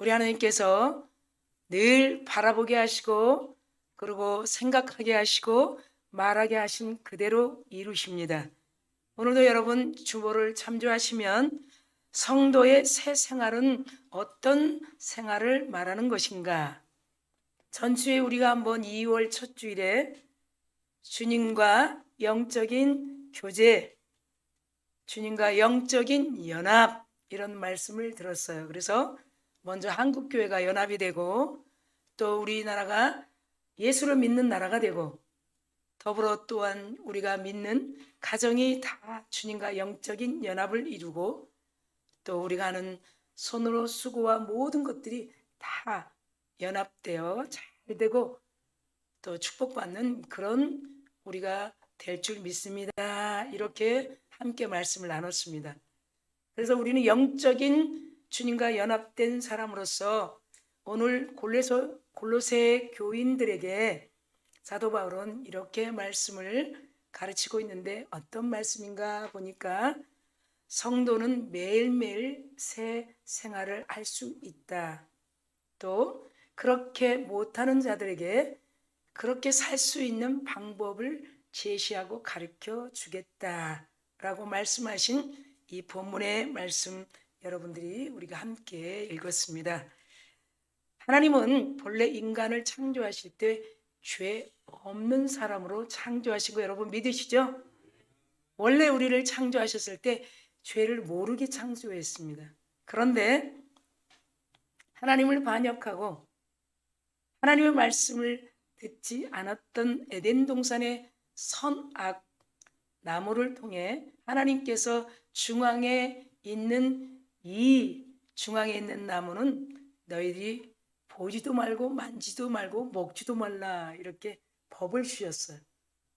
우리 하나님께서 늘 바라보게 하시고 그리고 생각하게 하시고 말하게 하신 그대로 이루십니다. 오늘도 여러분 주보를 참조하시면 성도의 새 생활은 어떤 생활을 말하는 것인가? 전주에 우리가 한번 2월 첫 주일에 주님과 영적인 교제, 주님과 영적인 연합 이런 말씀을 들었어요. 그래서 먼저 한국교회가 연합이 되고 또 우리나라가 예수를 믿는 나라가 되고 더불어 또한 우리가 믿는 가정이 다 주님과 영적인 연합을 이루고 또 우리가 하는 손으로 수고와 모든 것들이 다 연합되어 잘 되고 또 축복받는 그런 우리가 될 줄 믿습니다. 이렇게 함께 말씀을 나눴습니다. 그래서 우리는 영적인 주님과 연합된 사람으로서 오늘 골로새 교인들에게 사도 바울은 이렇게 말씀을 가르치고 있는데 어떤 말씀인가 보니까 성도는 매일매일 새 생활을 할 수 있다. 또 그렇게 못하는 자들에게 그렇게 살 수 있는 방법을 제시하고 가르쳐 주겠다라고 말씀하신 이 본문의 말씀 여러분들이 우리가 함께 읽었습니다. 하나님은 본래 인간을 창조하실 때 죄 없는 사람으로 창조하신 거 여러분 믿으시죠? 원래 우리를 창조하셨을 때 죄를 모르게 창조했습니다. 그런데 하나님을 반역하고 하나님의 말씀을 듣지 않았던 에덴 동산의 선악 나무를 통해 하나님께서 중앙에 있는 나무는 너희들이 보지도 말고 만지도 말고 먹지도 말라 이렇게 법을 주셨어요.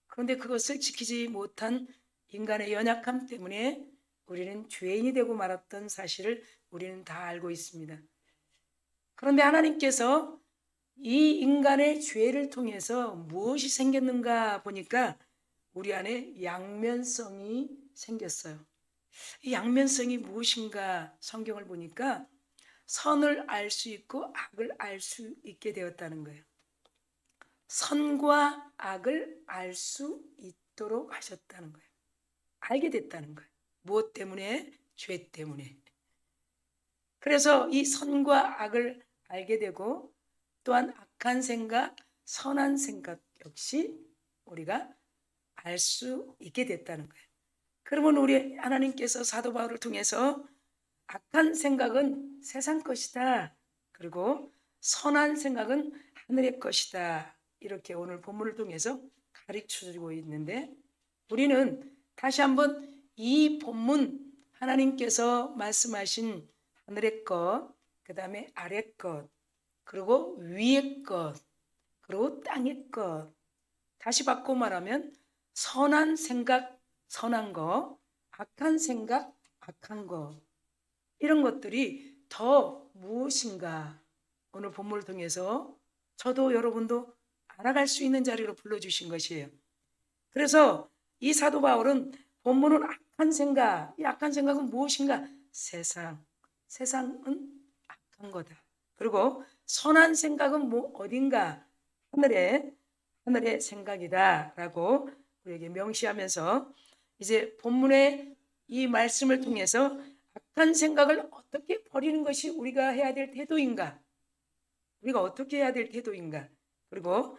그런데 그것을 지키지 못한 인간의 연약함 때문에 우리는 죄인이 되고 말았던 사실을 우리는 다 알고 있습니다. 그런데 하나님께서 이 인간의 죄를 통해서 무엇이 생겼는가 보니까 우리 안에 양면성이 생겼어요. 이 양면성이 무엇인가 성경을 보니까 선을 알 수 있고 악을 알 수 있게 되었다는 거예요. 선과 악을 알 수 있도록 하셨다는 거예요. 알게 됐다는 거예요. 무엇 때문에? 죄 때문에. 그래서 이 선과 악을 알게 되고 또한 악한 생각, 선한 생각 역시 우리가 알 수 있게 됐다는 거예요. 그러면 우리 하나님께서 사도 바울을 통해서 악한 생각은 세상 것이다. 그리고 선한 생각은 하늘의 것이다. 이렇게 오늘 본문을 통해서 가르쳐주고 있는데 우리는 다시 한번 이 본문 하나님께서 말씀하신 하늘의 것, 그 다음에 아래 것, 그리고 위의 것, 그리고 땅의 것 다시 바꿔 말하면 선한 생각, 선한 거, 악한 생각, 악한 거 이런 것들이 더 무엇인가 오늘 본문을 통해서 저도 여러분도 알아갈 수 있는 자리로 불러주신 것이에요. 그래서 이 사도 바울은 본문은 악한 생각, 이 악한 생각은 무엇인가? 세상은 악한 거다. 그리고 선한 생각은 어딘가? 하늘의 생각이다라고 우리에게 명시하면서 이제 본문의 이 말씀을 통해서 악한 생각을 어떻게 버리는 것이 우리가 해야 될 태도인가? 우리가 어떻게 해야 될 태도인가? 그리고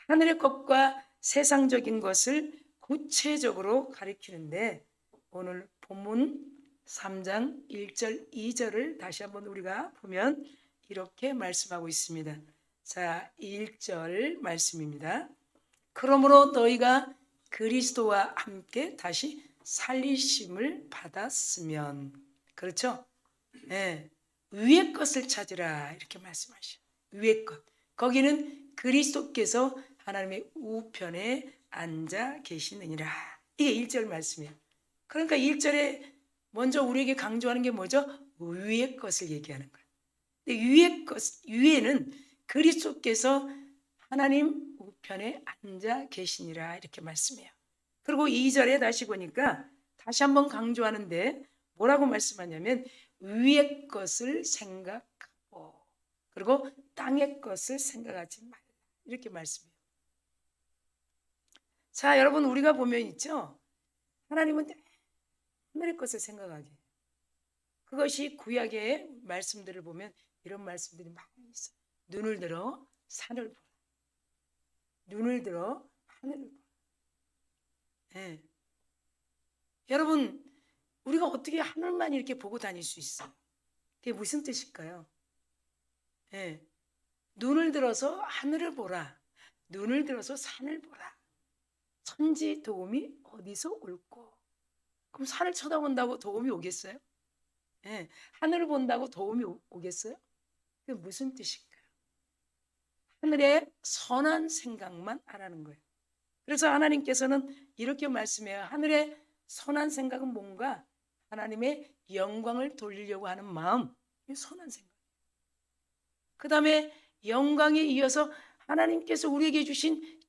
하늘의 것과 세상적인 것을 구체적으로 가리키는데 오늘 본문 3장 1절 2절을 다시 한번 우리가 보면 이렇게 말씀하고 있습니다. 자, 1절 말씀입니다. 그러므로 너희가 그리스도와 함께 다시 살리심을 받았으면 그렇죠? 네. 위의 것을 찾으라 이렇게 말씀하셔. 위의 것. 거기는 그리스도께서 하나님의 우편에 앉아 계시느니라. 이게 1절 말씀이에요. 그러니까 1절에 먼저 우리에게 강조하는 게 뭐죠? 위의 것을 얘기하는 거예요. 근데 위에는 그리스도께서 하나님 우편에 앉아 계시니라 이렇게 말씀해요. 그리고 2절에 다시 보니까 다시 한번 강조하는데 뭐라고 말씀하냐면 위의 것을 생각하고 그리고 땅의 것을 생각하지 말라. 이렇게 말씀해요. 자, 여러분, 우리가 보면 있죠, 하나님은 하늘의 것을 생각하게. 그것이 구약의 말씀들을 보면 이런 말씀들이 많이 있어요. 눈을 들어 산을 보라. 눈을 들어 하늘을 보라. 네. 여러분, 우리가 어떻게 하늘만 이렇게 보고 다닐 수 있어요? 그게 무슨 뜻일까요? 네. 눈을 들어서 하늘을 보라. 눈을 들어서 산을 보라. 천지 도움이 어디서 올꼬? 그럼 산을 쳐다본다고 도움이 오겠어요? 네. 하늘을 본다고 도움이 오겠어요? 그게 무슨 뜻일까요? 하늘의 선한 생각만 하라는 거예요. 그래서 하나님께서는 이렇게 말씀해요. 하늘의 선한 생각은 뭔가? 하나님의 영광을 돌리려고 하는 마음, 이 선한 생각. 그 다음에 영광에 이어서 하나님께서 우리에게 주신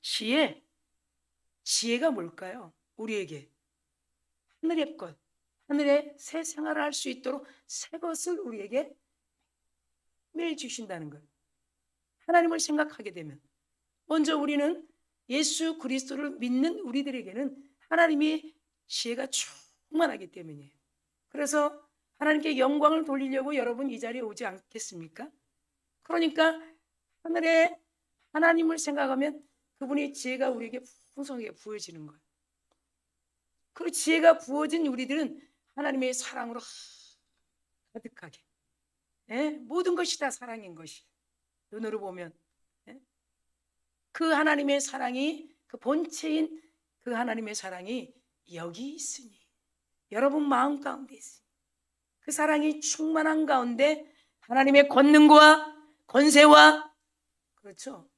지혜가 뭘까요? 우리에게 하늘의 것, 하늘의 새 생활을 할 수 있도록 새 것을 우리에게 매일 주신다는 거예요. 하나님을 생각하게 되면 먼저 우리는 예수 그리스도를 믿는 우리들에게는 하나님의 지혜가 충만하기 때문이에요. 그래서 하나님께 영광을 돌리려고 여러분 이 자리에 오지 않겠습니까? 그러니까 하늘에 하나님을 생각하면 그분의 지혜가 우리에게 풍성하게 부어지는 거예요. 그 지혜가 부어진 우리들은 하나님의 사랑으로 가득하게, 모든 것이 다 사랑인 것이 눈으로 보면 그 하나님의 사랑이, 그 본체인 그 하나님의 사랑이 여기 있으니, 여러분 마음 가운데 있으니, 그 사랑이 충만한 가운데 하나님의 권능과 권세와, 그렇죠,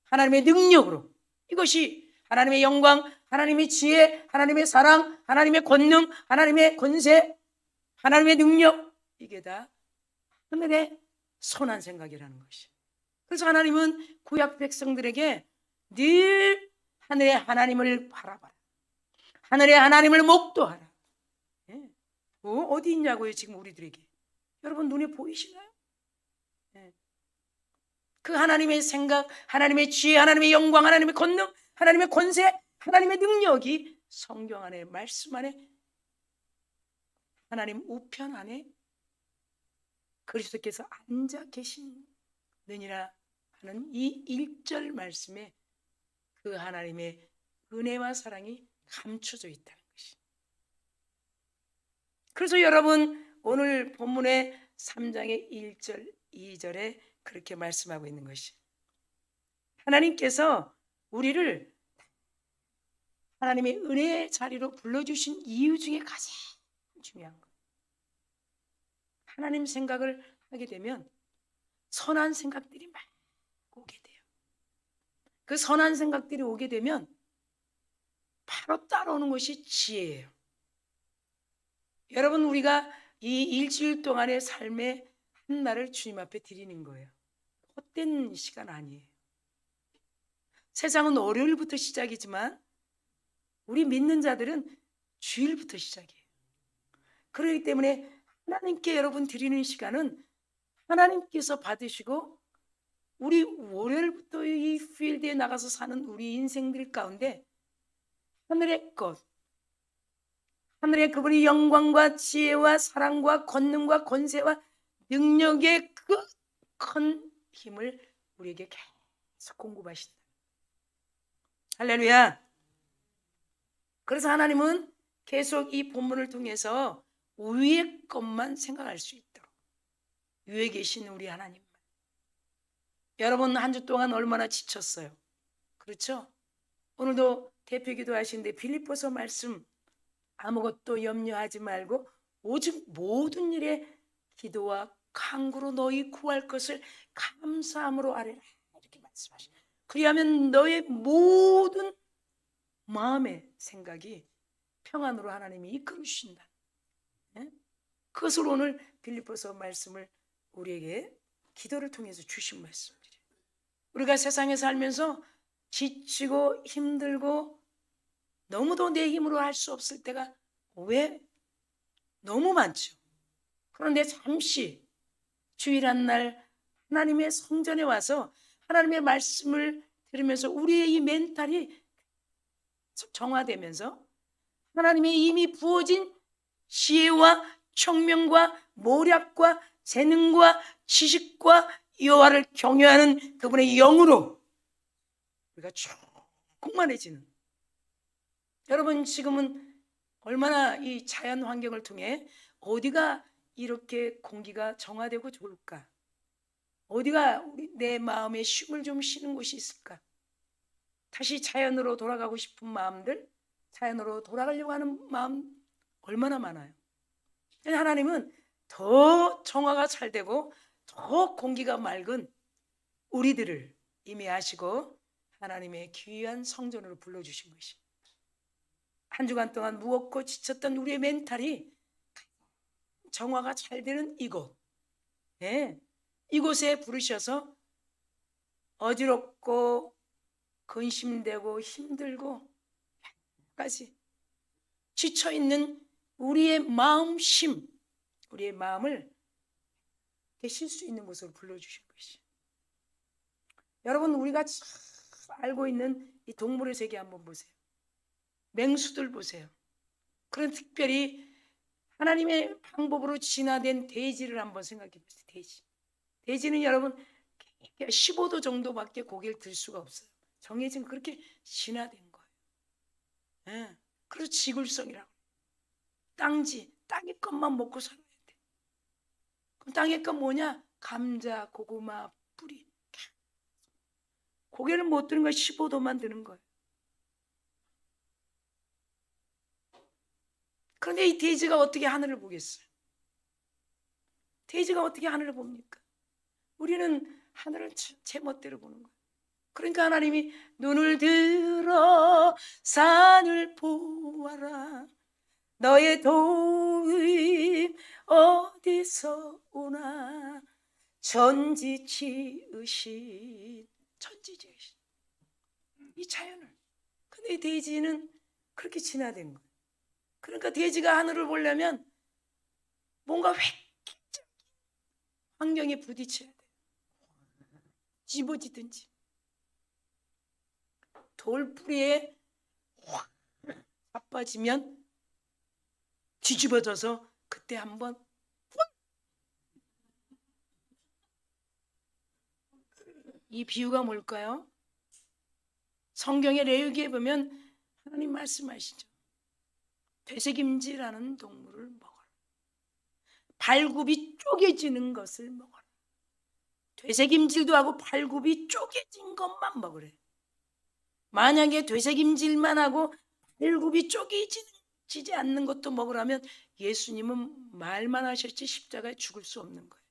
하나님의 능력으로, 이것이 하나님의 영광, 하나님의 지혜, 하나님의 사랑, 하나님의 권능, 하나님의 권세, 하나님의 능력, 이게 다 하늘의 선한 생각이라는 것이에요. 그래서 하나님은 구약 백성들에게 늘 하늘의 하나님을 바라봐라. 하늘의 하나님을 목도하라. 어디 있냐고요, 지금 우리들에게. 여러분 눈에 보이시나요? 그 하나님의 생각, 하나님의 지혜, 하나님의 영광, 하나님의 권능, 하나님의 권세, 하나님의 능력이 성경 안에, 말씀 안에, 하나님 우편 안에 그리스도께서 앉아 계시느니라 하는 이 1절 말씀에 그 하나님의 은혜와 사랑이 감춰져 있다는 것이. 그래서 여러분 오늘 본문의 3장의 1절, 2절에 그렇게 말씀하고 있는 것이, 하나님께서 우리를 하나님의 은혜의 자리로 불러주신 이유 중에 가장 중요한 것, 하나님 생각을 하게 되면 선한 생각들이 막 오게 돼요. 그 선한 생각들이 오게 되면 바로 따라오는 것이 지혜예요. 여러분 우리가 이 일주일 동안의 삶의 한 날을 주님 앞에 드리는 거예요. 헛된 시간 아니에요. 세상은 월요일부터 시작이지만 우리 믿는 자들은 주일부터 시작이에요. 그렇기 때문에 하나님께 여러분 드리는 시간은 하나님께서 받으시고 우리 월요일부터 이 필드에 나가서 사는 우리 인생들 가운데 하늘의 것, 하늘의 그분의 영광과 지혜와 사랑과 권능과 권세와 능력의 그 큰 힘을 우리에게 계속 공급하신다. 할렐루야. 그래서 하나님은 계속 이 본문을 통해서 위의 것만 생각할 수 있도록, 위에 계신 우리 하나님만. 여러분 한 주 동안 얼마나 지쳤어요? 그렇죠? 오늘도 대표기도 하시는데 빌립보서 말씀, 아무것도 염려하지 말고 오직 모든 일에 기도와 간구로 너희 구할 것을 감사함으로 아뢰라, 이렇게 말씀하시죠. 그리하면 너의 모든 마음의 생각이 평안으로 하나님이 이끌어 주신다. 그것을 오늘 빌립보서 말씀을 우리에게 기도를 통해서 주신 말씀들이에요. 우리가 세상에 살면서 지치고 힘들고 너무도 내 힘으로 할 수 없을 때가 왜 너무 많죠. 그런데 잠시 주일 한 날 하나님의 성전에 와서 하나님의 말씀을 들으면서 우리의 이 멘탈이 정화되면서 하나님의 이미 부어진 지혜와 청명과 모략과 재능과 지식과 여호와를 경외하는 그분의 영으로 우리가 충만해지는. 여러분, 지금은 얼마나 이 자연 환경을 통해 어디가 이렇게 공기가 정화되고 좋을까? 어디가 내 마음에 쉼을 좀 쉬는 곳이 있을까? 다시 자연으로 돌아가고 싶은 마음들, 자연으로 돌아가려고 하는 마음 얼마나 많아요. 하나님은 더 정화가 잘 되고 더 공기가 맑은 우리들을 이미 아시고 하나님의 귀한 성전으로 불러주신 것입니다. 한 주간 동안 무겁고 지쳤던 우리의 멘탈이 정화가 잘 되는 이곳, 이곳에 부르셔서 어지럽고 근심되고 힘들고 까지 지쳐있는 우리의 마음심, 우리의 마음을 쉴 수 있는 곳으로 불러주신 것이에요. 여러분, 우리가 알고 있는 이 동물의 세계 한번 보세요. 맹수들 보세요. 그런 특별히 하나님의 방법으로 진화된 돼지를 한번 생각해 보세요. 돼지는 여러분 15도 정도밖에 고개를 들 수가 없어요. 정해진 그렇게 진화된 거예요. 그래서 지굴성이라고. 땅의 것만 먹고 살아야 돼. 그럼 땅의 것 뭐냐? 감자, 고구마, 뿌리. 고개를 못 드는 거예요. 15도만 드는 거예요. 그런데 이 돼지가 어떻게 하늘을 보겠어요? 돼지가 어떻게 하늘을 봅니까? 우리는 하늘을 제 멋대로 보는 거예요. 그러니까 하나님이 눈을 들어 산을 보아라. 너의 도움 어디서 오나. 천지 지으신 이 자연을. 근데 이 돼지는 그렇게 진화된 거예요. 그러니까 돼지가 하늘을 보려면 뭔가 획기적인 환경에 부딪혀야 돼요. 집어지든지 돌뿌리에 확 자빠지면 뒤집어져서 그때 한번 이 비유가 뭘까요? 성경의 레위기에 보면 하나님 말씀하시죠. 되새김질하는 동물을 먹어라. 발굽이 쪼개지는 것을 먹어라. 되새김질도 하고 발굽이 쪼개진 것만 먹으래. 만약에 되새김질만 하고 발굽이 쪼개지지 않는 것도 먹으라면 예수님은 말만 하셨지 십자가에 죽을 수 없는 거예요.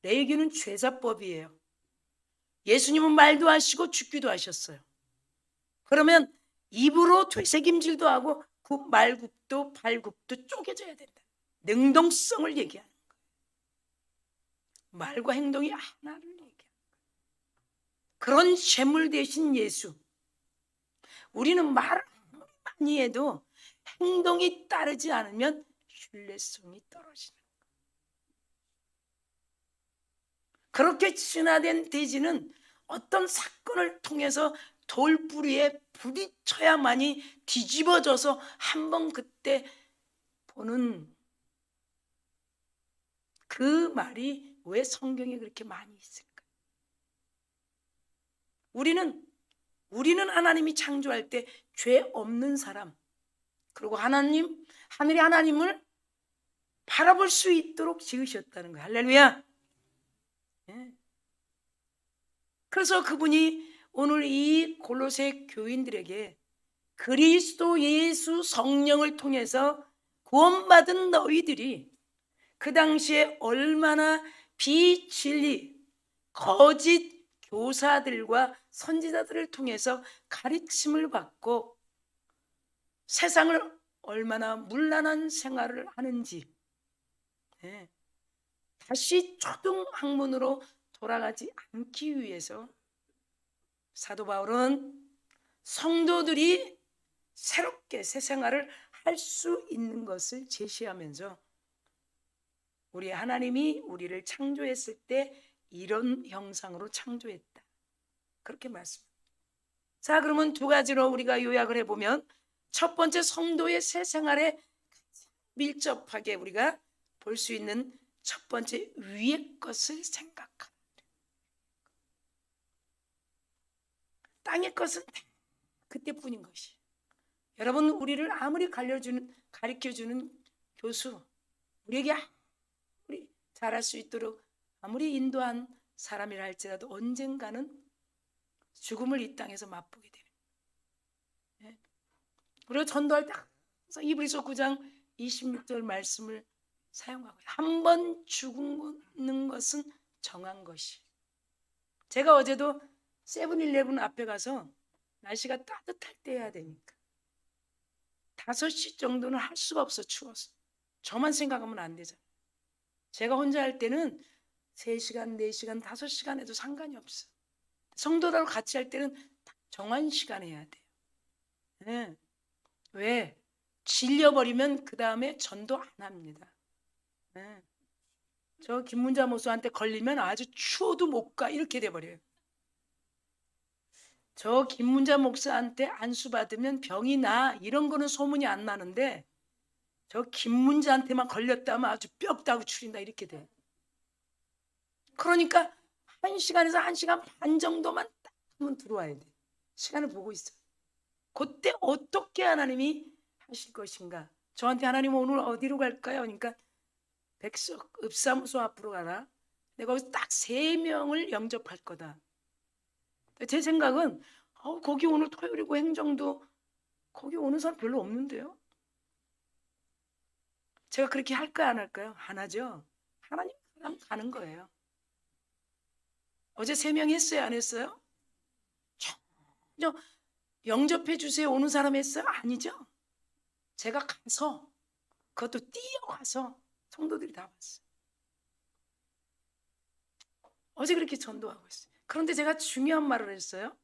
레위기는 죄사법이에요. 예수님은 말도 하시고 죽기도 하셨어요. 그러면 입으로 되새김질도 하고 그 말굽도 발굽도 쪼개져야 된다. 능동성을 얘기하는 거예요. 말과 행동이 하나를 얘기하는 거예요. 그런 제물 대신 예수. 우리는 말을 많이 해도 행동이 따르지 않으면 신뢰성이 떨어지는 거예요. 그렇게 진화된 돼지는 어떤 사건을 통해서 돌뿌리에 부딪혀야만이 뒤집어져서 한번 그때 보는 그 말이 왜 성경에 그렇게 많이 있을까? 우리는 하나님이 창조할 때 죄 없는 사람, 그리고 하늘이 하나님을 바라볼 수 있도록 지으셨다는 거예요. 할렐루야. 그래서 그분이 오늘 이 골로새 교인들에게 그리스도 예수 성령을 통해서 구원받은 너희들이 그 당시에 얼마나 비진리, 거짓 교사들과 선지자들을 통해서 가르침을 받고 세상을 얼마나 문란한 생활을 하는지, 다시 초등학문으로 돌아가지 않기 위해서 사도 바울은 성도들이 새롭게 새 생활을 할 수 있는 것을 제시하면서 우리 하나님이 우리를 창조했을 때 이런 형상으로 창조했다. 그렇게 말씀합니다. 자, 그러면 두 가지로 우리가 요약을 해보면, 첫 번째, 성도의 새 생활에 밀접하게 우리가 볼 수 있는 첫 번째, 위의 것을 생각하라. 땅의 것은 다 그때뿐인 것이. 여러분, 우리를 아무리 가르쳐주는 교수, 우리에게 아무리 잘할 수 있도록 아무리 인도한 사람이라 할지라도 언젠가는 죽음을 이 땅에서 맛보게 되는. 우리가 전도할 때 항상 이브리서 9장 26절 말씀을 사용하고, 한 번 죽는 것은 정한 것이. 제가 어제도 세븐일레븐 앞에 가서 날씨가 따뜻할 때 해야 되니까 5시 정도는 할 수가 없어, 추워서. 저만 생각하면 안 되잖아요. 제가 혼자 할 때는 3시간, 4시간, 5시간 해도 상관이 없어. 성도들하고 같이 할 때는 정한 시간에 해야 돼요. 네. 왜? 질려버리면 그 다음에 전도 안 합니다. 네. 저 김문자 목사한테 걸리면 아주 추워도 못 가, 이렇게 돼버려요. 저 김문자 목사한테 안수 받으면 병이 나, 이런 거는 소문이 안 나는데 저 김문자한테만 걸렸다면 아주 뼈다고 추린다, 이렇게 돼. 그러니까 1시간에서 1시간 반 정도만 딱 하면 들어와야 돼. 시간을 보고 있어. 그때 어떻게 하나님이 하실 것인가. 저한테 하나님 오늘 어디로 갈까요? 그러니까 백석 읍사무소 앞으로 가라. 내가 거기서 딱 3명을 영접할 거다. 제 생각은 거기 오늘 토요일이고 행정도 거기 오는 사람 별로 없는데요. 제가 그렇게 할까요, 안 할까요? 안 하죠. 하나님 가는 거예요. 어제 3명 했어요, 안 했어요? 전혀 영접해 주세요 오는 사람 했어요? 아니죠. 제가 가서, 그것도 뛰어가서 성도들이 다 봤어요. 어제 그렇게 전도하고 있어요. 그런데 제가 중요한 말을 했어요.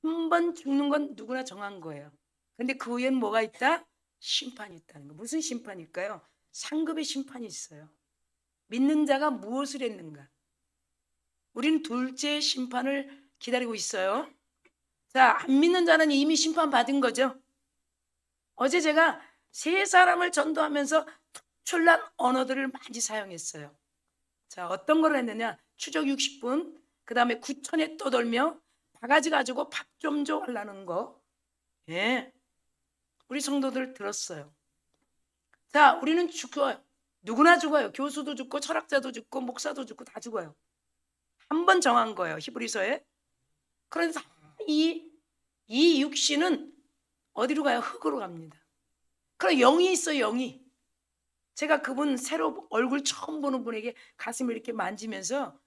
한 번 죽는 건 누구나 정한 거예요. 근데 그 후에는 뭐가 있다? 심판이 있다는 거. 무슨 심판일까요? 상급의 심판이 있어요. 믿는 자가 무엇을 했는가? 우리는 둘째 심판을 기다리고 있어요. 자, 안 믿는 자는 이미 심판받은 거죠. 어제 제가 3사람을 전도하면서 특출난 언어들을 많이 사용했어요. 자, 어떤 걸 했느냐? 추적 60분, 그 다음에 9천에 떠돌며 바가지 가지고 밥 좀 줘 하려는 거. 예, 우리 성도들 들었어요. 자, 우리는 죽어요. 누구나 죽어요. 교수도 죽고 철학자도 죽고 목사도 죽고 다 죽어요. 한 번 정한 거예요, 히브리서에. 그래서 이 육신은 어디로 가요? 흙으로 갑니다. 그럼 영이 있어요, 영이. 제가 그분 새로 얼굴 처음 보는 분에게 가슴을 이렇게 만지면서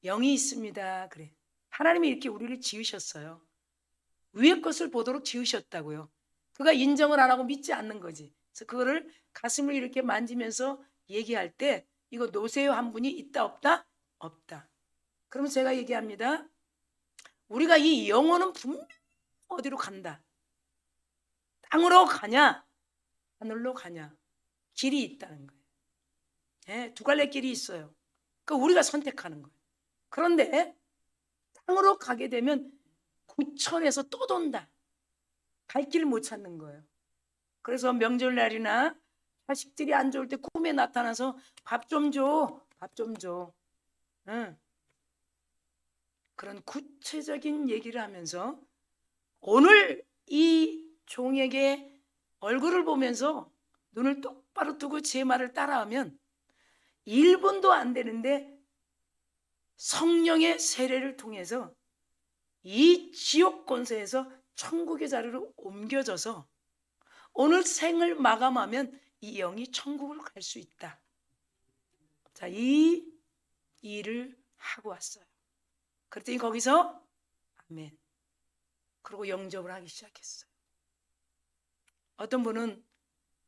영이 있습니다, 그래. 하나님이 이렇게 우리를 지으셨어요. 위의 것을 보도록 지으셨다고요. 그가 인정을 안 하고 믿지 않는 거지. 그래서 그거를 가슴을 이렇게 만지면서 얘기할 때, 이거 노세요 한 분이 있다 없다? 없다. 그러면 제가 얘기합니다. 우리가 이 영혼은 분명 어디로 간다. 땅으로 가냐 하늘로 가냐, 길이 있다는 거예요. 네, 두 갈래 길이 있어요. 그러니까 우리가 선택하는 거예요. 그런데 땅으로 가게 되면 구천에서 또 돈다. 갈 길을 못 찾는 거예요. 그래서 명절날이나 자식들이 안 좋을 때 꿈에 나타나서 밥 좀 줘, 밥 좀 줘. 응. 그런 구체적인 얘기를 하면서 오늘 이 종에게 얼굴을 보면서 눈을 똑바로 뜨고 제 말을 따라하면 1분도 안 되는데 성령의 세례를 통해서 이 지옥 권세에서 천국의 자리로 옮겨져서 오늘 생을 마감하면 이 영이 천국을 갈 수 있다. 자, 이 일을 하고 왔어요. 그랬더니 거기서 아멘. 그리고 영접을 하기 시작했어요. 어떤 분은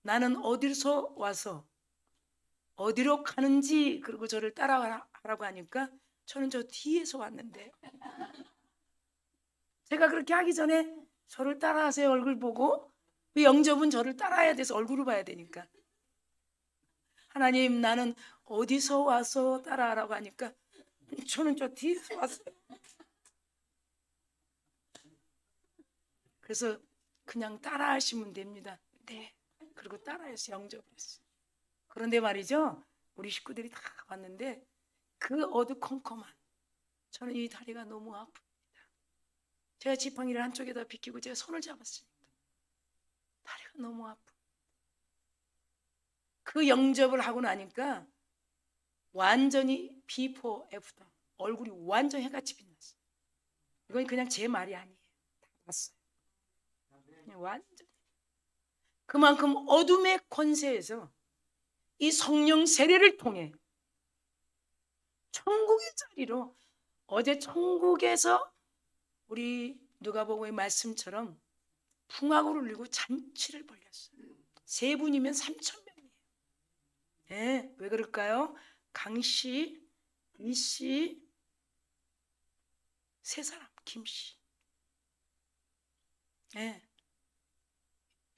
나는 어디서 와서 어디로 가는지 그리고 저를 따라하라고 하니까 저는 저 뒤에서 왔는데, 제가 그렇게 하기 전에 저를 따라하세요 얼굴 보고, 영접은 저를 따라야 돼서 얼굴을 봐야 되니까. 하나님 나는 어디서 와서 따라하라고 하니까 저는 저 뒤에서 왔어요. 그래서 그냥 따라 하시면 됩니다. 네. 그리고 따라해서 영접을 했어요. 그런데 말이죠, 우리 식구들이 다 왔는데 그 어두컴컴한, 저는 이 다리가 너무 아픕니다. 제가 지팡이를 한쪽에다 비키고 제가 손을 잡았습니다. 다리가 너무 아프. 그 영접을 하고 나니까 완전히 비포 애프터, 얼굴이 완전 해같이 빛났어요. 이건 그냥 제 말이 아니에요. 다 봤어요. 그냥 완전. 그만큼 어둠의 권세에서 이 성령 세례를 통해 천국의 자리로, 어제 천국에서 우리 누가복음의 말씀처럼 풍악을 울리고 잔치를 벌였어요. 세 분이면 3,000명이에요. 네, 왜 그럴까요? 강씨, 이씨, 세 사람, 김씨. 네.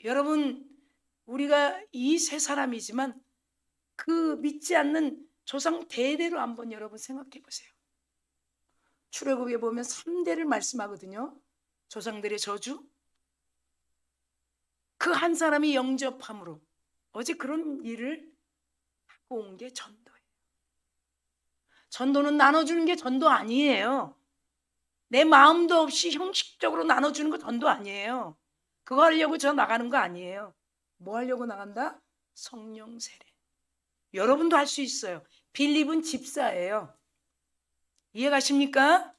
여러분, 우리가 이 세 사람이지만 그 믿지 않는 조상 대대로 한번 여러분 생각해 보세요. 출애굽에 보면 3대를 말씀하거든요. 조상들의 저주. 그 한 사람이 영접함으로 어제 그런 일을 하고 온 게 전도예요. 전도는 나눠주는 게 전도 아니에요. 내 마음도 없이 형식적으로 나눠주는 거 전도 아니에요. 그거 하려고 저 나가는 거 아니에요. 뭐 하려고 나간다? 성령 세례. 여러분도 할 수 있어요. 빌립은 집사예요. 이해 가십니까?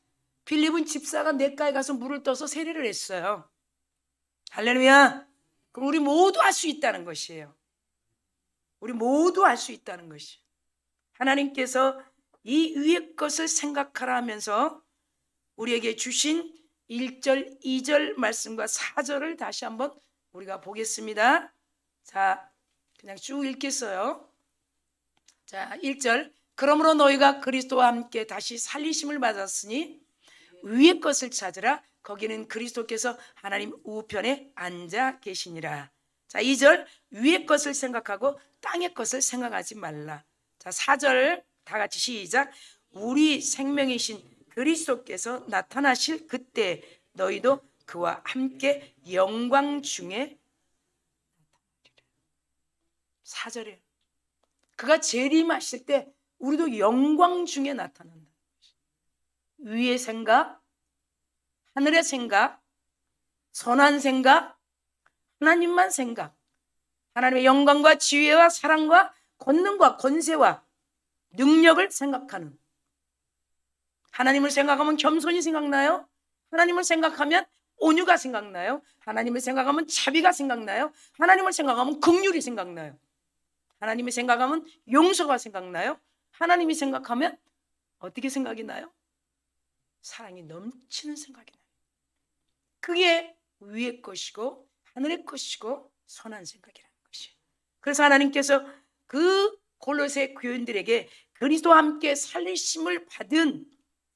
빌립은 집사가 냇가에 가서 물을 떠서 세례를 했어요. 할렐루야. 그럼 우리 모두 할 수 있다는 것이에요. 우리 모두 할 수 있다는 것이에요. 하나님께서 이 위의 것을 생각하라 하면서 우리에게 주신 1절, 2절 말씀과 4절을 다시 한번 우리가 보겠습니다. 자, 그냥 쭉 읽겠어요. 자, 1절. 그러므로 너희가 그리스도와 함께 다시 살리심을 받았으니 위의 것을 찾으라. 거기는 그리스도께서 하나님 우편에 앉아 계시니라. 자, 2절. 위의 것을 생각하고 땅의 것을 생각하지 말라. 자, 4절 다 같이 시작. 우리 생명이신 그리스도께서 나타나실 그때 너희도 그와 함께 영광 중에 4절에 그가 재림하실 때 우리도 영광 중에 나타난다. 위의 생각, 하늘의 생각, 선한 생각, 하나님만 생각, 하나님의 영광과 지혜와 사랑과 권능과 권세와 능력을 생각하는. 하나님을 생각하면 겸손이 생각나요? 하나님을 생각하면 온유가 생각나요? 하나님을 생각하면 자비가 생각나요? 하나님을 생각하면 긍휼이 생각나요? 하나님을 생각하면 용서가 생각나요? 하나님이 생각하면 어떻게 생각이 나요? 사랑이 넘치는 생각이 나요. 그게 위의 것이고 하늘의 것이고 선한 생각이라는 것이에요. 그래서 하나님께서 그 골로새 교인들에게 그리스도와 함께 살리심을 받은,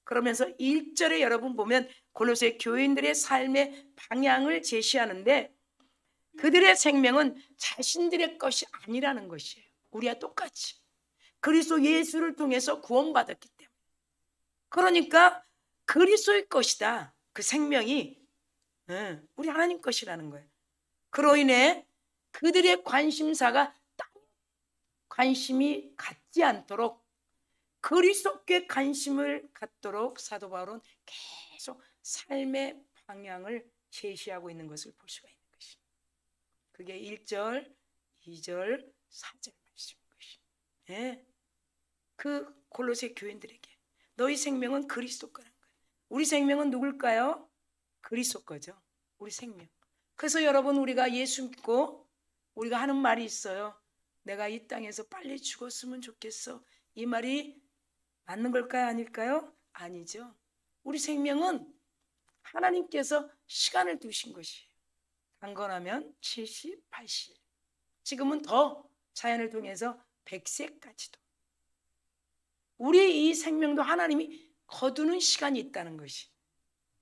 그러면서 1절에 여러분 보면 골로새 교인들의 삶의 방향을 제시하는데 그들의 생명은 자신들의 것이 아니라는 것이에요. 우리와 똑같이 그리스도 예수를 통해서 구원받았기 때문에. 그러니까 그리스도의 것이다. 그 생명이 우리 하나님 것이라는 거예요. 그로 인해 그들의 관심사가 관심이 갖지 않도록 그리스도께 관심을 갖도록 사도 바울은 계속 삶의 방향을 제시하고 있는 것을 볼 수가 있는 것입니다. 그게 1절, 2절, 4절 말씀인 것입니다. 네. 그 골로새 교인들에게 너희 생명은 그리스도 거라는 거예요. 우리 생명은 누굴까요? 그리스도 거죠. 우리 생명. 그래서 여러분, 우리가 예수 믿고 우리가 하는 말이 있어요. 내가 이 땅에서 빨리 죽었으면 좋겠어. 이 말이 맞는 걸까요? 아닐까요? 아니죠. 우리 생명은 하나님께서 시간을 두신 것이에요. 강건하면 70, 80. 지금은 더 자연을 통해서 100세까지도. 우리 이 생명도 하나님이 거두는 시간이 있다는 것이.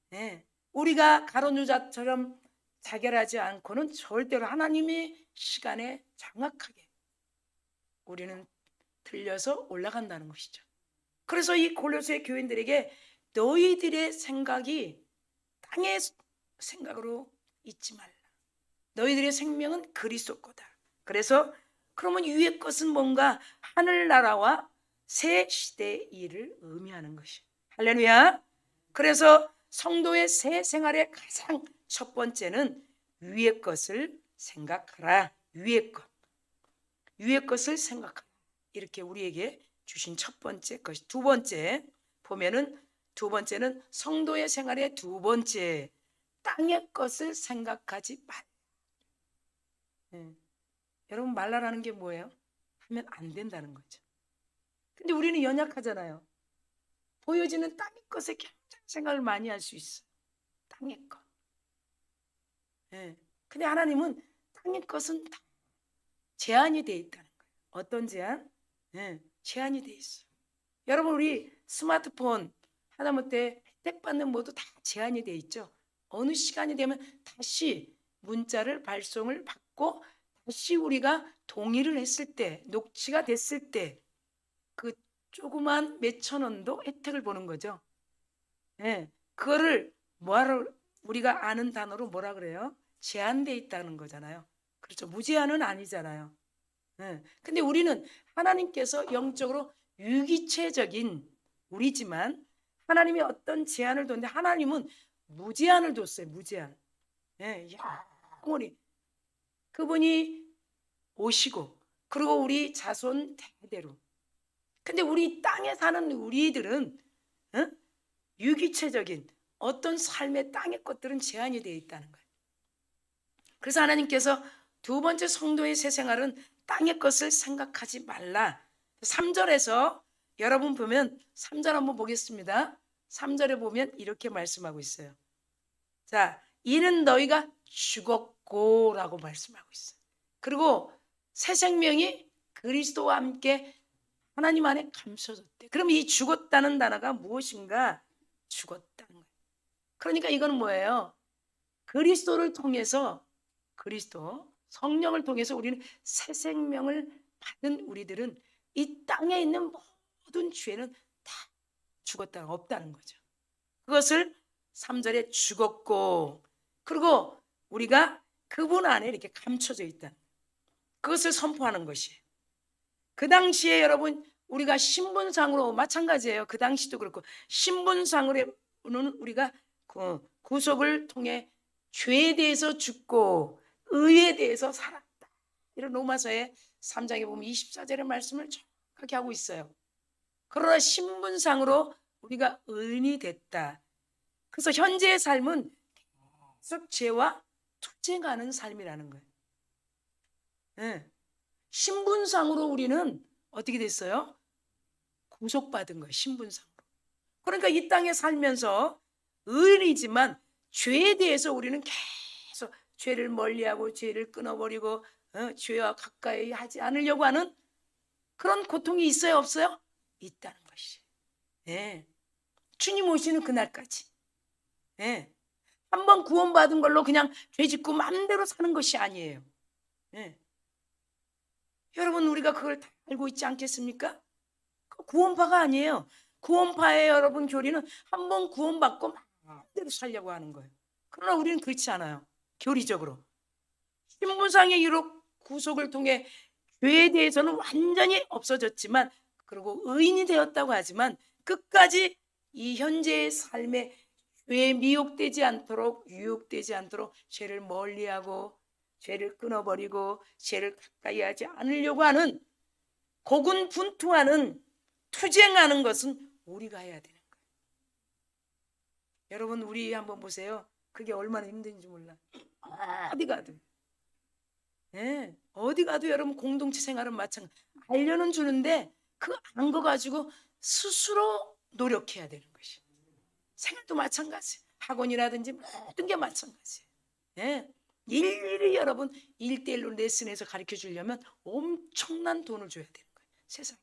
네. 우리가 가론유다처럼 자결하지 않고는 절대로 하나님의 시간에 정확하게 우리는 들려서 올라간다는 것이죠. 그래서 이 골로새 교인들에게 너희들의 생각이 땅의 생각으로 있지 말라. 너희들의 생명은 그리스도 거다. 그래서 그러면 위의 것은 뭔가 하늘나라와 새 시대의 일을 의미하는 것이. 할렐루야. 그래서 성도의 새 생활의 가장 첫 번째는 위의 것을 생각하라. 위의 것. 위의 것을 생각하라. 이렇게 우리에게 주신 첫 번째 것이. 두 번째 보면은 두 번째는 성도의 생활의 두 번째, 땅의 것을 생각하지 말. 여러분, 말라라는 게 뭐예요? 하면 안 된다는 거죠. 근데 우리는 연약하잖아요. 보여지는 땅의 것에 굉장히 생각을 많이 할 수 있어요. 땅의 것. 근데 하나님은 땅의 것은 다 제한이 돼 있다는 거예요. 어떤 제한? 제한이 돼 있어요. 여러분, 우리 스마트폰 하다못해 혜택 받는 모두 다 제한이 돼 있죠. 어느 시간이 되면 다시 문자를 발송을 받고 다시 우리가 동의를 했을 때, 녹취가 됐을 때 그 조그만 몇천 원도 혜택을 보는 거죠. 그거를 뭐하러 우리가 아는 단어로 뭐라 그래요? 제한돼 있다는 거잖아요. 그렇죠. 무제한은 아니잖아요. 근데 우리는 하나님께서 영적으로 유기체적인 우리지만 하나님이 어떤 제한을 뒀는데 하나님은 무제한을 뒀어요. 무제한. 영원히 그분이 오시고 그리고 우리 자손 대대로. 근데 우리 땅에 사는 우리들은 유기체적인 어떤 삶의 땅의 것들은 제한이 되어 있다는 거예요. 그래서 하나님께서 두 번째 성도의 새 생활은 땅의 것을 생각하지 말라. 3절에서 여러분 보면 3절 한번 보겠습니다. 3절에 보면 이렇게 말씀하고 있어요. 자, 이는 너희가 죽었고 라고 말씀하고 있어요. 그리고 새 생명이 그리스도와 함께 하나님 안에 감춰졌대. 그럼 이 죽었다는 단어가 무엇인가? 죽었다는 거예요. 그러니까 이건 뭐예요? 그리스도를 통해서 그리스도 성령을 통해서 우리는 새 생명을 받은 우리들은 이 땅에 있는 모든 죄는 다 죽었다는 없다는 거죠. 그것을 3절에 죽었고 그리고 우리가 그분 안에 이렇게 감춰져 있다. 그것을 선포하는 것이. 그 당시에 여러분 우리가 신분상으로 마찬가지예요. 그 당시도 그렇고 신분상으로는 우리가 구속을 통해 죄에 대해서 죽고 의에 대해서 살았다. 이런 로마서의 3장에 보면 24절의 말씀을 정확하게 하고 있어요. 그러나 신분상으로 우리가 의인이 됐다. 그래서 현재의 삶은 계속 죄와 투쟁하는 삶이라는 거예요. 신분상으로 우리는 어떻게 됐어요? 구속받은 거예요. 신분상으로. 그러니까 이 땅에 살면서 의인이지만 죄에 대해서 우리는 계속 죄를 멀리하고 죄를 끊어버리고 죄와 가까이 하지 않으려고 하는 그런 고통이 있어요? 없어요? 있다는 것이. 주님 오시는 그날까지. 한번 구원받은 걸로 그냥 죄 짓고 마음대로 사는 것이 아니에요. 여러분 우리가 그걸 다 알고 있지 않겠습니까? 구원파가 아니에요. 구원파의 여러분 교리는 한번 구원받고 마음대로 살려고 하는 거예요. 그러나 우리는 그렇지 않아요. 교리적으로. 신분상의 이로 구속을 통해 죄에 대해서는 완전히 없어졌지만 그리고 의인이 되었다고 하지만 끝까지 이 현재의 삶에 죄에 미혹되지 않도록 유혹되지 않도록 죄를 멀리하고 죄를 끊어버리고 죄를 가까이 하지 않으려고 하는 고군분투하는 투쟁하는 것은 우리가 해야 되는 거예요. 여러분 우리 한번 보세요. 그게 얼마나 힘든지 몰라. 어디 가도 어디 가도 여러분 공동체 생활은 마찬가지. 알려는 주는데 그 안 거 가지고 스스로 노력해야 되는 것이. 생활도 마찬가지. 학원이라든지 모든 게 마찬가지예요. 일일이 여러분 1대1로 레슨해서 가르쳐 주려면 엄청난 돈을 줘야 되는 거예요. 세상에.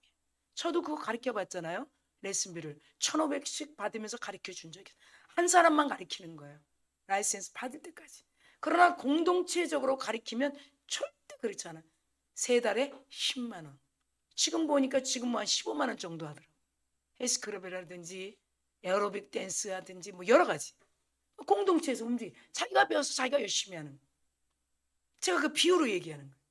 저도 그거 가르쳐 봤잖아요. 레슨비를 1,500씩 받으면서 가르쳐 준 적이 있어요. 한 사람만 가르치는 거예요. 라이센스 받을 때까지. 그러나 공동체적으로 가르치면 절대 그렇지 않아요. 세 달에 10만 원. 지금 보니까 지금 한 15만 원 정도 하더라고요. 헬스클럽이라든지 에어로빅 댄스 하든지 뭐 여러 가지 공동체에서 움직이 자기가 배워서 자기가 열심히 하는 거예요. 제가 그 비유로 얘기하는 거예요.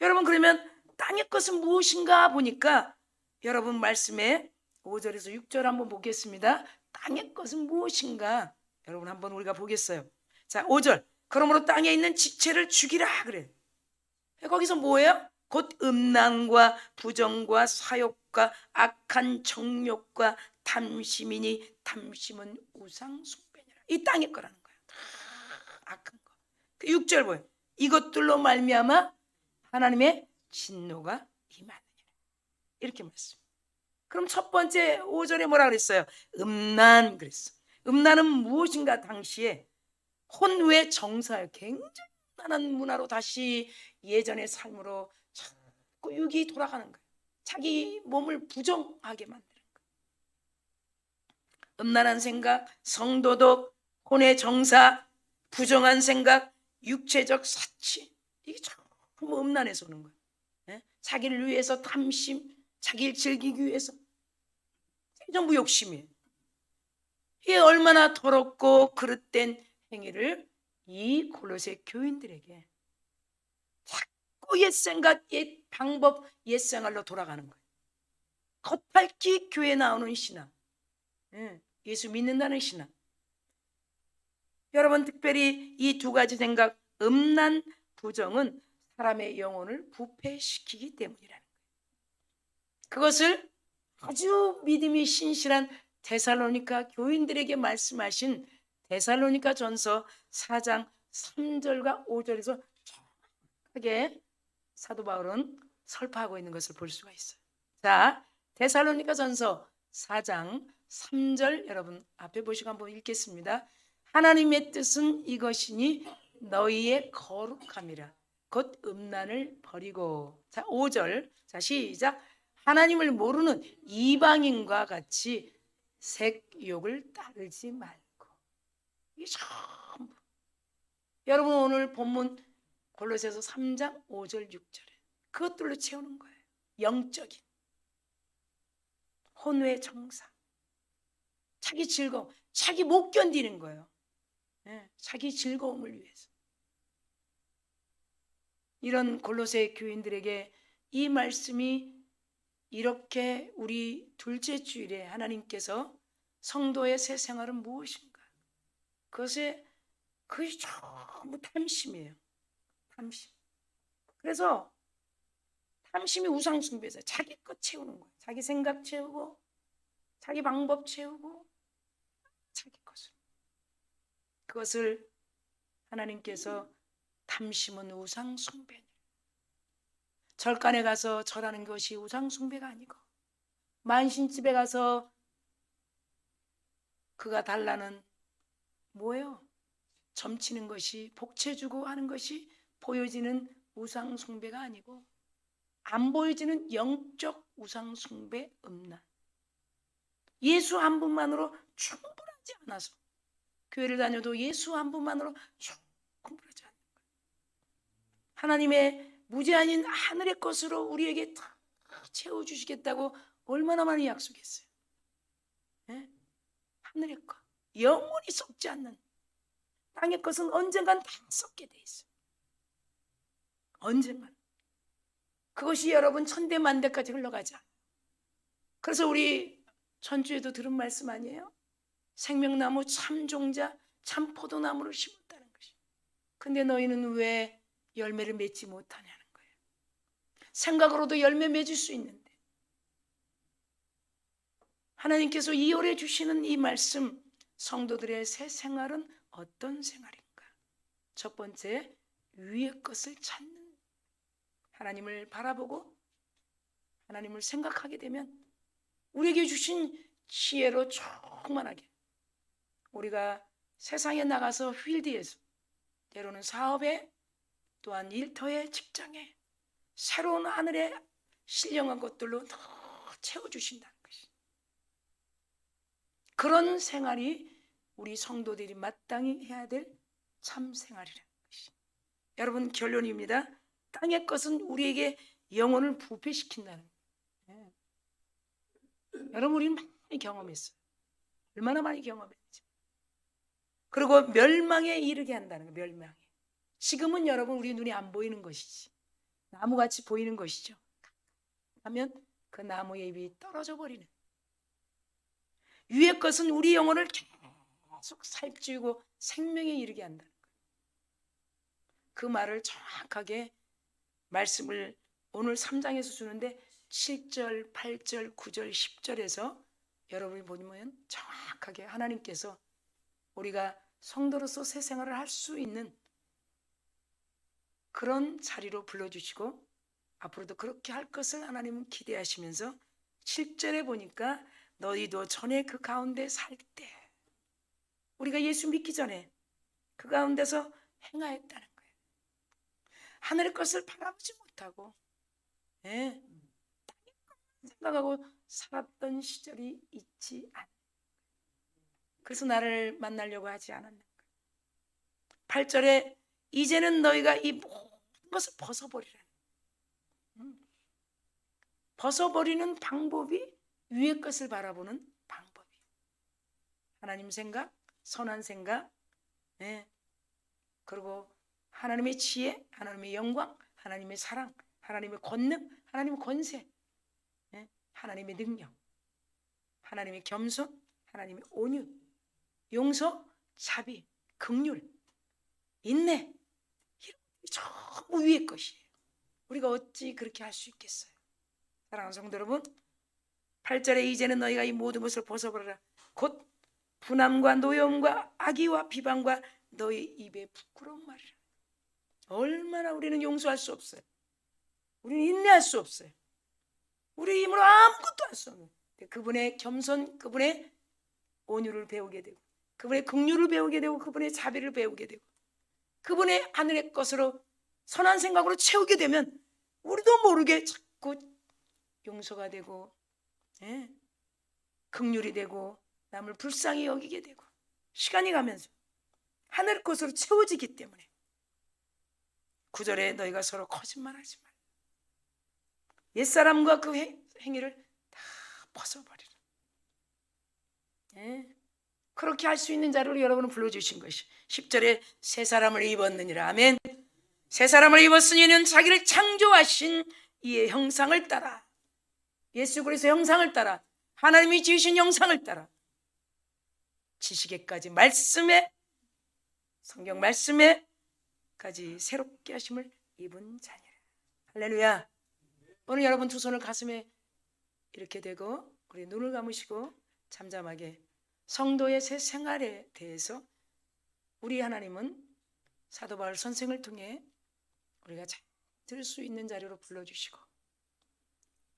여러분, 그러면 땅의 것은 무엇인가 보니까 여러분 말씀에 5절에서 6절 한번 보겠습니다. 땅의 것은 무엇인가? 여러분 한번 우리가 보겠어요. 자, 5절. 그러므로 땅에 있는 지체를 죽이라 그래. 거기서 뭐예요? 곧 음란과 부정과 사욕과 악한 정욕과 탐심이니 탐심은 우상 숭배니라. 이 땅의 거라는 거예요. 악한 거. 6절 뭐예요? 이것들로 말미암아 하나님의 진노가 임하느니라. 이렇게 말씀. 그럼 첫 번째 5절에 뭐라 그랬어요? 음란 그랬어. 음란은 무엇인가? 당시에 혼외 정사예요. 굉장히 많은 문화로 다시 예전의 삶으로 자꾸 육이 돌아가는 거예요. 자기 몸을 부정하게 만드는 거예요. 음란한 생각, 성도덕, 혼외 정사, 부정한 생각, 육체적 사치, 이게 전부 음란에서 오는 거예요. 자기를 위해서 탐심, 자기를 즐기기 위해서 전부 욕심이에요. 이게 얼마나 더럽고 그릇된 행위를 이 골로새 교인들에게 자꾸 옛 생각, 옛 방법, 옛 생활로 돌아가는 거예요. 겉핥기 교회 나오는 신앙, 예수 믿는다는 신앙. 여러분, 특별히 이 두 가지 생각, 음란, 부정은 사람의 영혼을 부패시키기 때문이라는 거예요. 그것을 아주 믿음이 신실한 데살로니가 교인들에게 말씀하신 데살로니가 전서 4장 3절과 5절에서 정확하게 사도 바울은 설파하고 있는 것을 볼 수가 있어요. 자, 데살로니가 전서 4장 3절 여러분 앞에 보시고 한번 읽겠습니다. 하나님의 뜻은 이것이니 너희의 거룩함이라 곧 음란을 버리고. 자, 5절. 자, 시작. 하나님을 모르는 이방인과 같이 색욕을 따르지 말고. 이게 전부. 여러분 오늘 본문 골로새서 3장 5절 6절에 그것들로 채우는 거예요. 영적인 혼외 정사, 자기 즐거움, 자기 못 견디는 거예요. 자기 즐거움을 위해서. 이런 골로새 교인들에게 이 말씀이 이렇게 우리 둘째 주일에 하나님께서 성도의 새 생활은 무엇인가? 그것이 전부 탐심이에요. 탐심. 그래서 탐심이 우상 숭배자. 자기 것 채우는 거예요. 자기 생각 채우고, 자기 방법 채우고, 자기 것을. 그것을 하나님께서 탐심은 우상 숭배니. 절간에 가서 절하는 것이 우상 숭배가 아니고, 만신집에 가서 그가 달라는 뭐예요? 점치는 것이, 복채 주고 하는 것이 보여지는 우상 숭배가 아니고, 안 보여지는 영적 우상 숭배 음란. 예수 한 분만으로 충분하지 않아서 교회를 다녀도 예수 한 분만으로 충분하지 않는 거예요. 하나님의 무제한인 하늘의 것으로 우리에게 다 채워주시겠다고 얼마나 많이 약속했어요. 하늘의 것, 영원히 썩지 않는. 땅의 것은 언젠간 다 썩게 돼 있어요. 언젠간. 그것이 여러분 천대만대까지 흘러가지 않아요. 그래서 우리 전주에도 들은 말씀 아니에요? 생명나무 참종자 참 포도나무를 심었다는 것이. 근데 너희는 왜 열매를 맺지 못하냐는 거예요. 생각으로도 열매 맺을 수 있는데 하나님께서 이월에 주시는 이 말씀, 성도들의 새 생활은 어떤 생활인가? 첫 번째, 위의 것을 찾는. 하나님을 바라보고 하나님을 생각하게 되면 우리에게 주신 지혜로 충만하게 우리가 세상에 나가서 필드에서, 때로는 사업에, 또한 일터에, 직장에 새로운 하늘에 신령한 것들로 더 채워주신다는 것이. 그런 생활이 우리 성도들이 마땅히 해야 될 참 생활이라는 것이. 여러분, 결론입니다. 땅의 것은 우리에게 영혼을 부패시킨다는 거예요. 여러분 우리는 많이 경험했어요. 얼마나 많이 경험했지. 그리고 멸망에 이르게 한다는 거예요. 멸망에. 지금은 여러분 우리 눈에 안 보이는 것이지, 나무같이 보이는 것이죠. 하면 그 나무의 잎이 떨어져 버리는, 위의 것은 우리 영혼을 계속 살찌우고 생명에 이르게 한다는 거예요. 그 말을 정확하게 말씀을 오늘 3장에서 주는데 7절, 8절, 9절, 10절에서 여러분이 보면 정확하게 하나님께서 우리가 성도로서 새 생활을 할 수 있는 그런 자리로 불러주시고 앞으로도 그렇게 할 것을 하나님은 기대하시면서 7절에 보니까 너희도 전에 그 가운데 살 때, 우리가 예수 믿기 전에 그 가운데서 행하였다는 거예요. 하늘의 것을 바라보지 못하고 땅의 것만 생각하고 살았던 시절이 있지 않아요. 그래서 나를 만나려고 하지 않았는 거예요. 8절에 이제는 너희가 이 모든 것을 벗어버리라. 벗어버리는 방법이 위의 것을 바라보는 방법이에요. 하나님 생각, 선한 생각, 그리고 하나님의 지혜, 하나님의 영광, 하나님의 사랑, 하나님의 권능, 하나님의 권세, 하나님의 능력, 하나님의 겸손, 하나님의 온유, 용서, 자비, 긍휼, 인내, 이런 것이 전부 위의 것이에요. 우리가 어찌 그렇게 할 수 있겠어요? 사랑하는 성도 여러분, 8절에 이제는 너희가 이 모든 것을 벗어버려라. 곧 분함과 노여움과 악의와 비방과 너희 입에 부끄러운 말이라. 얼마나 우리는 용서할 수 없어요. 우리는 인내할 수 없어요. 우리 힘으로 아무것도 할 수 없는, 그분의 겸손, 그분의 온유를 배우게 되고, 그분의 긍휼을 배우게 되고, 그분의 자비를 배우게 되고, 그분의 하늘의 것으로 선한 생각으로 채우게 되면 우리도 모르게 자꾸 용서가 되고, 긍휼이 되고, 남을 불쌍히 여기게 되고, 시간이 가면서 하늘의 것으로 채워지기 때문에 9절에 너희가 서로 거짓말하지 말라. 옛사람과 그 행위를 다 벗어버리라. 그렇게 할 수 있는 자리로 여러분을 불러주신 것이 10절에 새 사람을 입었느니라. 아멘. 새 사람을 입었으니는 자기를 창조하신 이의 형상을 따라, 예수 그리스도의 형상을 따라, 하나님이 지으신 형상을 따라 지식에까지, 말씀에, 성경 말씀에까지 새롭게 하심을 입은 자니라. 할렐루야. 오늘 여러분 두 손을 가슴에 이렇게 대고 우리 눈을 감으시고 잠잠하게 성도의 새 생활에 대해서 우리 하나님은 사도 바울 선생을 통해 우리가 잘 들을 수 있는 자리로 불러주시고,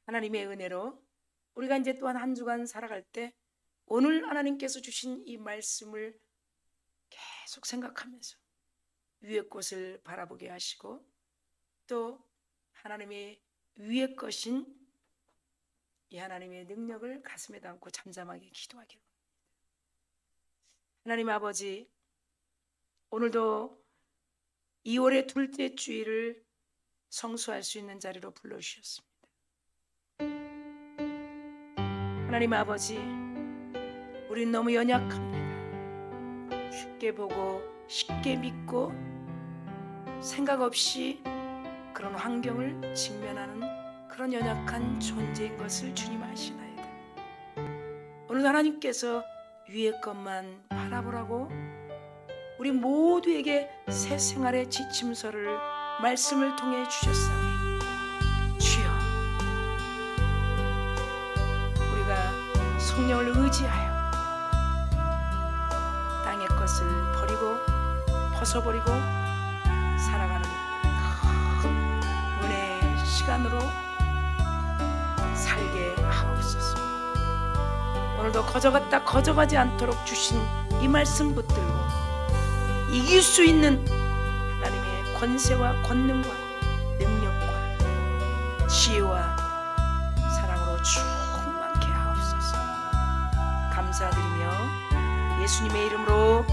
하나님의 은혜로 우리가 이제 또한 한 주간 살아갈 때 오늘 하나님께서 주신 이 말씀을 계속 생각하면서 위의 것을 바라보게 하시고, 또 하나님의 위의 것인 이 하나님의 능력을 가슴에 담고 잠잠하게 기도하기를. 하나님 아버지, 오늘도 2월의 둘째 주일을 성수할 수 있는 자리로 불러주셨습니다. 하나님 아버지, 우린 너무 연약합니다. 쉽게 보고 쉽게 믿고 생각 없이 그런 환경을 직면하는 그런 연약한 존재인 것을 주님 아시나이다. 오늘 하나님께서 위의 것만 바라보라고 우리 모두에게 새 생활의 지침서를 말씀을 통해 주셨사오니, 주여, 우리가 성령을 의지하여 땅의 것을 버리고 벗어버리고 살아가는 큰 은혜의 시간으로 살게 하옵소서. 오늘도 거저갔다 거저가지 않도록 주신 이 말씀 붙들고 이길 수 있는 하나님의 권세와 권능과 능력과 지혜와 사랑으로 충만케 하옵소서. 감사드리며 예수님의 이름으로